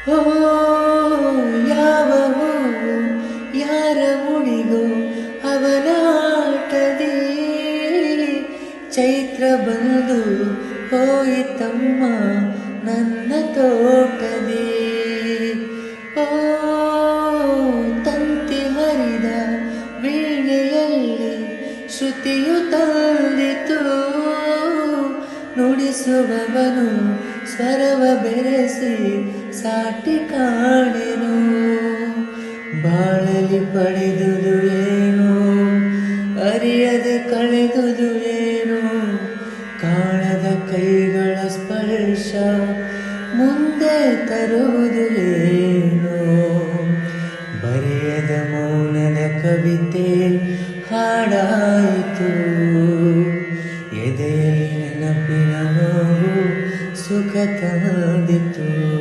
ಓ ಯಾವ ಹೂವು ಯಾರ ಮುಡಿಗೋ ಅವನ ಆಟದಿ ಚೈತ್ರ ಬಂದು ಹೋಯಿತಮ್ಮ ನನ್ನ ತೋಟದಿ. ಓ ತಂತಿ ಹರಿದ ವೀಣೆಯಲ್ಲಿ ಶ್ರುತಿಯು ತಂದಿತು ನುಡಿಸುವವನು ಸ್ವರವ ಬೆರೆಸಿ ಸಾಟಿ ಕಾಣೆನು. ಬಾಳಲಿ ಪಡೆದುದು ಏನೋ ಅರಿಯದೆ ಕಳೆದುದು ಏನೋ ಕಾಣದ ಕೈಗಳ ಸ್ಪರ್ಶ ಮುಂದೆ ತರುವುದು ಏನೋ. ಬರೆಯದ ಮೌನದ ಕವಿತೆ ಹಾಡಾಯಿತು ಎದೆಯಲ್ಲಿ ನೆನಪಿನ ನೋವು ಸುಖ ತಂದಿತು.